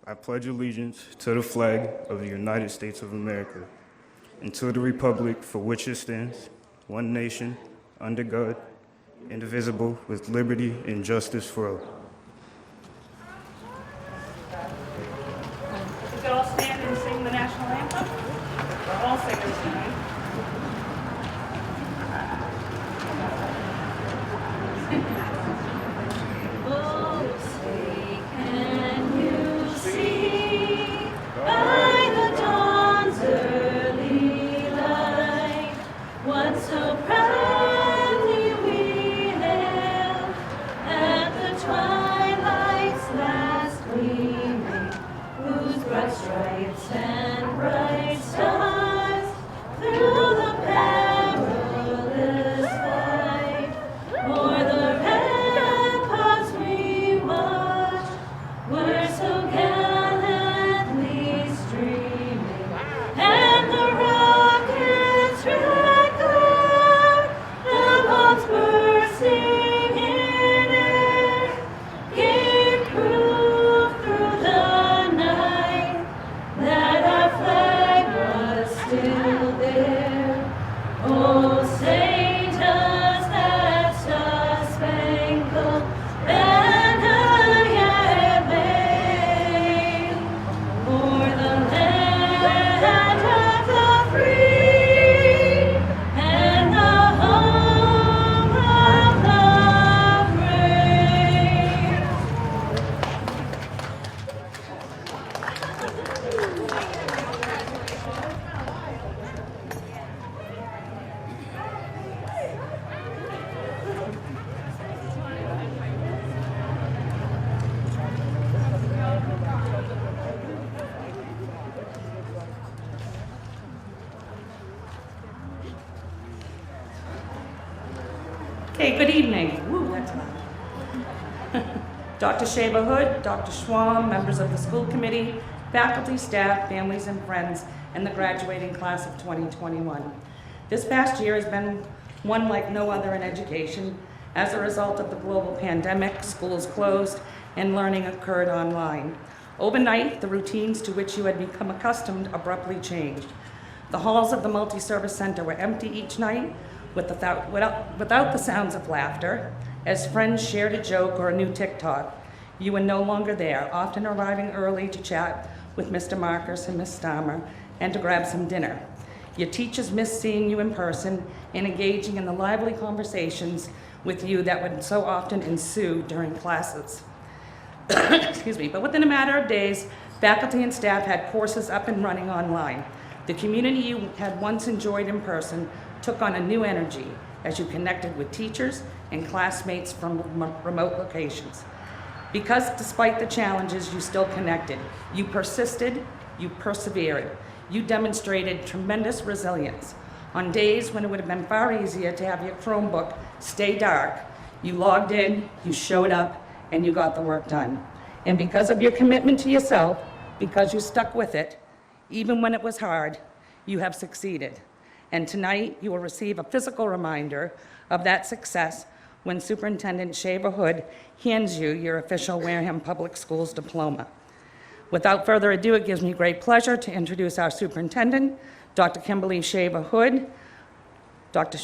I pledge allegiance to the flag of the United States of America and to the republic for which it stands, one nation, under God, indivisible, with liberty and justice for all. We could all stand and sing the national anthem. We're all singers tonight. Oh, say, can you see by the dawn's early light what so proudly we hailed at the twilight's last gleaming, whose broad stripes and bright stars through the perilous fight o'er the ramparts we watched were so gallantly streaming, and the rockets' red glare, the bombs bursting in air, gave proof through the night that our flag was still there. Oh, say does that star-spangled banner yet wave o'er the land of the free and the home of the brave? Okay, good evening. Woo, that's loud. Dr. Shaba Hood, Dr. Schwam, members of the school committee, faculty, staff, families, and friends, and the graduating class of 2021. This past year has been one like no other in education. As a result of the global pandemic, schools closed and learning occurred online. Overnight, the routines to which you had become accustomed abruptly changed. The halls of the multi-service center were empty each night without the sounds of laughter. As friends shared a joke or a new TikTok, you were no longer there, often arriving early to chat with Mr. Marcus and Ms. Stammer and to grab some dinner. Your teachers missed seeing you in person and engaging in the lively conversations with you that would so often ensue during classes. Excuse me, but within a matter of days, faculty and staff had courses up and running online. The community you had once enjoyed in person took on a new energy as you connected with teachers and classmates from remote locations. Because despite the challenges, you still connected. You persisted, you persevered. You demonstrated tremendous resilience. On days when it would have been far easier to have your Chromebook stay dark, you logged in, you showed up, and you got the work done. And because of your commitment to yourself, because you stuck with it, even when it was hard, you have succeeded. And tonight, you will receive a physical reminder of that success when Superintendent Shaba Hood hands you your official Wareham Public Schools diploma. Without further ado, it gives me great pleasure to introduce our superintendent, Dr. Kimberly Shaba Hood. Dr.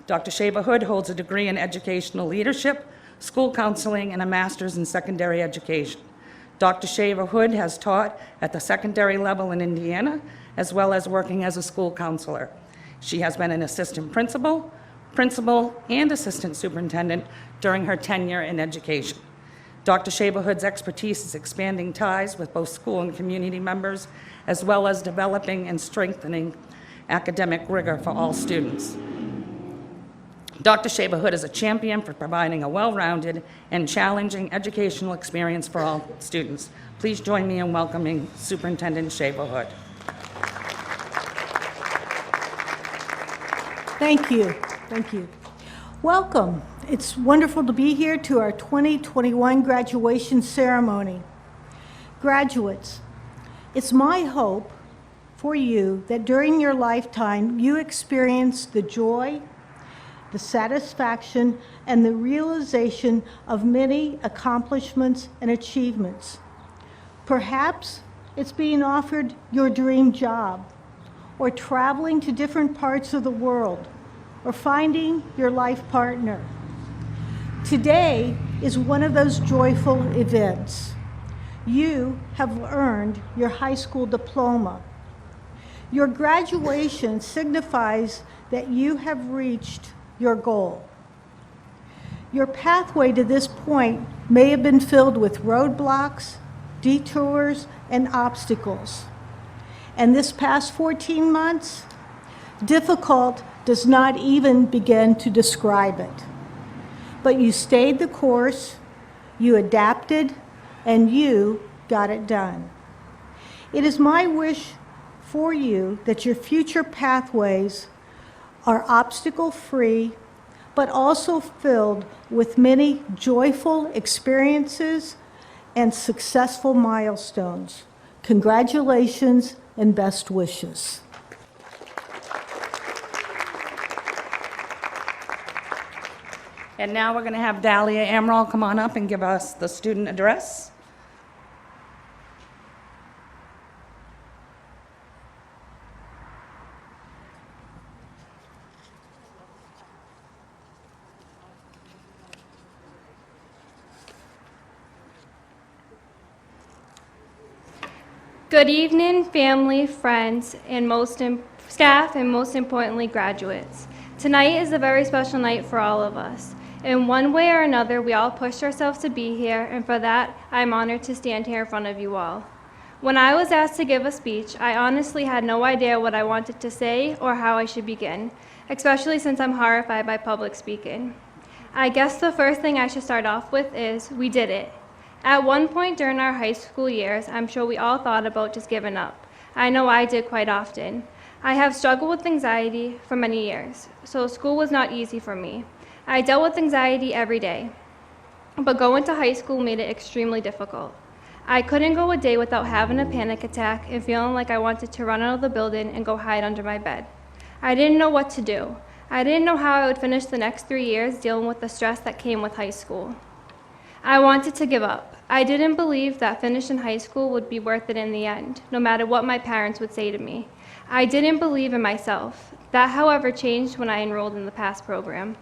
Shaba Hood holds a degree in educational leadership, school counseling, and a master's in secondary education. Dr. Shaba Hood has taught at the secondary level in Indiana, as well as working as a school counselor. She has been an assistant principal, and assistant superintendent during her tenure in education. Dr. Shaba Hood's expertise is expanding ties with both school and community members, as well as developing and strengthening academic rigor for all students. Dr. Shaba Hood is a champion for providing a well-rounded and challenging educational experience for all students. Please join me in welcoming Superintendent Shaba Hood. Thank you. Thank you. Welcome. It's wonderful to be here to our 2021 graduation ceremony. Graduates, it's my hope for you that during your lifetime you experience the joy, the satisfaction, and the realization of many accomplishments and achievements. Perhaps it's being offered your dream job, or traveling to different parts of the world, or finding your life partner. Today is one of those joyful events. You have earned your high school diploma. Your graduation signifies that you have reached your goal. Your pathway to this point may have been filled with roadblocks, detours, and obstacles. And this past 14 months, difficult does not even begin to describe it. But you stayed the course, you adapted, and you got it done. It is my wish for you that your future pathways are obstacle-free, but also filled with many joyful experiences and successful milestones. Congratulations and best wishes. And now we're going to have Dahlia Amaral come on up and give us the student address. Good evening, family, friends, and staff, and most importantly, graduates. Tonight is a very special night for all of us. In one way or another, we all pushed ourselves to be here, and for that, I'm honored to stand here in front of you all. When I was asked to give a speech, I honestly had no idea what I wanted to say or how I should begin, especially since I'm horrified by public speaking. I guess the first thing I should start off with is, we did it. At one point during our high school years, I'm sure we all thought about just giving up. I know I did quite often. I have struggled with anxiety for many years, so school was not easy for me. I dealt with anxiety every day, but going to high school made it extremely difficult. I couldn't go a day without having a panic attack and feeling like I wanted to run out of the building and go hide under my bed. I didn't know what to do. I didn't know how I would finish the next 3 years dealing with the stress that came with high school. I wanted to give up. I didn't believe that finishing high school would be worth it in the end, no matter what my parents would say to me. I didn't believe in myself. That, however, changed when I enrolled in the PASS program.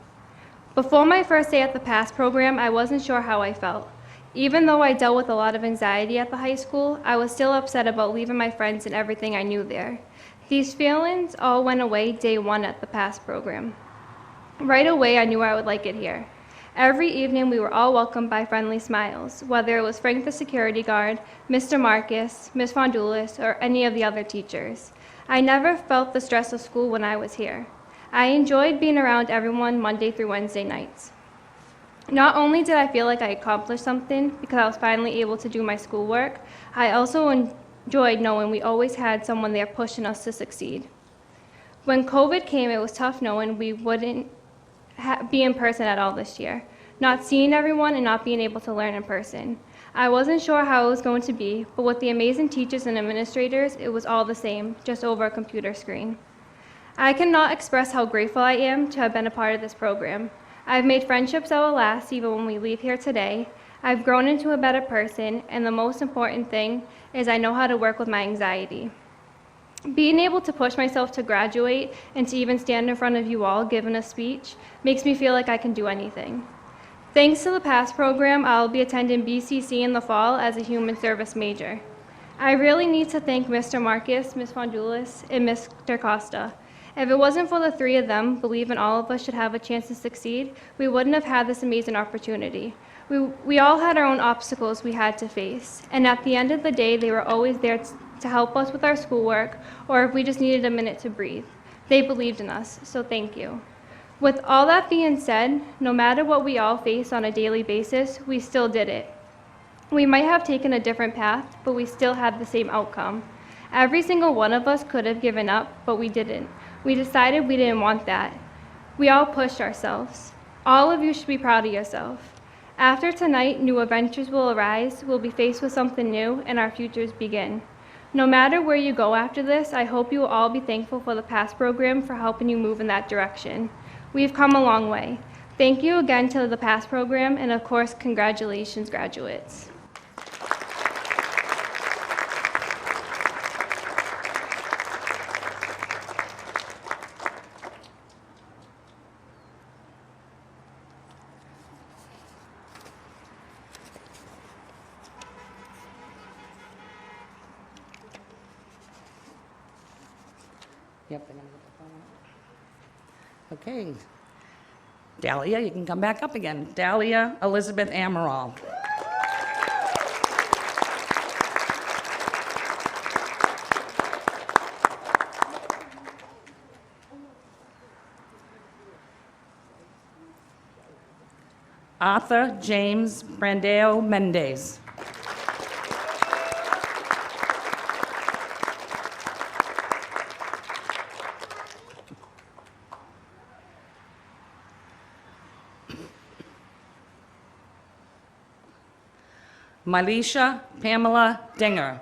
Before my first day at the PASS program, I wasn't sure how I felt. Even though I dealt with a lot of anxiety at the high school, I was still upset about leaving my friends and everything I knew there. These feelings all went away day one at the PASS program. Right away, I knew I would like it here. Every evening, we were all welcomed by friendly smiles, whether it was Frank the security guard, Mr. Marcus, Ms. Fondulis, or any of the other teachers. I never felt the stress of school when I was here. I enjoyed being around everyone Monday through Wednesday nights. Not only did I feel like I accomplished something because I was finally able to do my schoolwork, I also enjoyed knowing we always had someone there pushing us to succeed. When COVID came, it was tough knowing we wouldn't be in person at all this year, not seeing everyone and not being able to learn in person. I wasn't sure how it was going to be, but with the amazing teachers and administrators, it was all the same, just over a computer screen. I cannot express how grateful I am to have been a part of this program. I've made friendships that will last even when we leave here today. I've grown into a better person, and the most important thing is I know how to work with my anxiety. Being able to push myself to graduate and to even stand in front of you all giving a speech makes me feel like I can do anything. Thanks to the PASS program, I'll be attending BCC in the fall as a human service major. I really need to thank Mr. Marcus, Ms. Fondulis, and Mr. Costa. If it wasn't for the three of them believing all of us should have a chance to succeed, we wouldn't have had this amazing opportunity. We all had our own obstacles we had to face, and at the end of the day, they were always there to help us with our schoolwork, or if we just needed a minute to breathe. They believed in us, so thank you. With all that being said, no matter what we all face on a daily basis, we still did it. We might have taken a different path, but we still had the same outcome. Every single one of us could have given up, but we didn't. We decided we didn't want that. We all pushed ourselves. All of you should be proud of yourself. After tonight, new adventures will arise, we'll be faced with something new, and our futures begin. No matter where you go after this, I hope you will all be thankful for the PASS program for helping you move in that direction. We've come a long way. Thank you again to the PASS program, and of course, congratulations, graduates. Yep, they're gonna get the phone out. Okay. Dahlia, you can come back up again. Dahlia Elizabeth Amaral. Arthur James Brandeo Mendez. Malisha Pamela Dinger.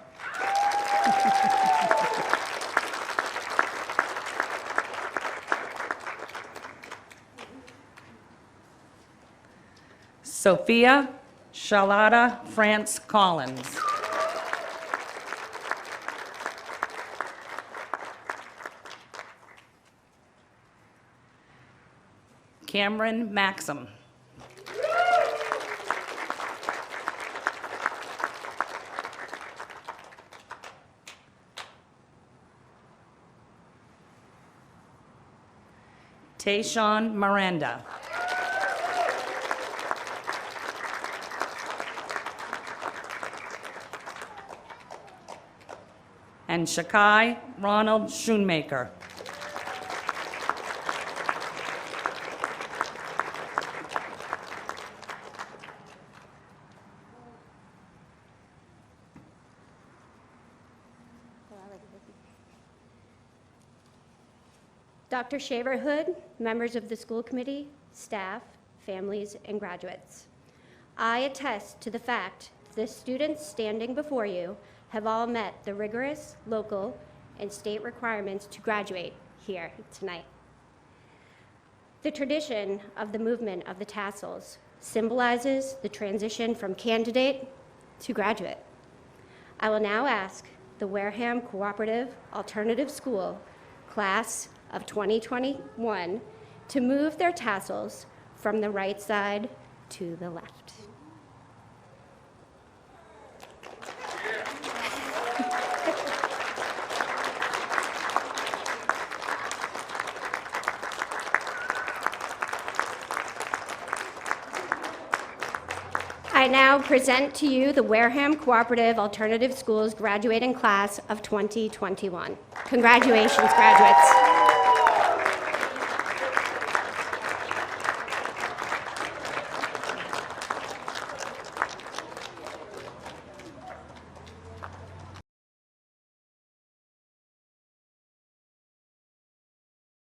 Sophia Charlotta France Collins. Cameron Maxim. Tayshawn Miranda. And Shakai Ronald Schoonmaker. Dr. Shaver Hood, members of the school committee, staff, families, and graduates. I attest to the fact the students standing before you have all met the rigorous local and state requirements to graduate here tonight. The tradition of the movement of the tassels symbolizes the transition from candidate to graduate. I will now ask the Wareham Cooperative Alternative School class of 2021 to move their tassels from the right side to the left. I now present to you the Wareham Cooperative Alternative Schools graduating class of 2021. Congratulations, graduates.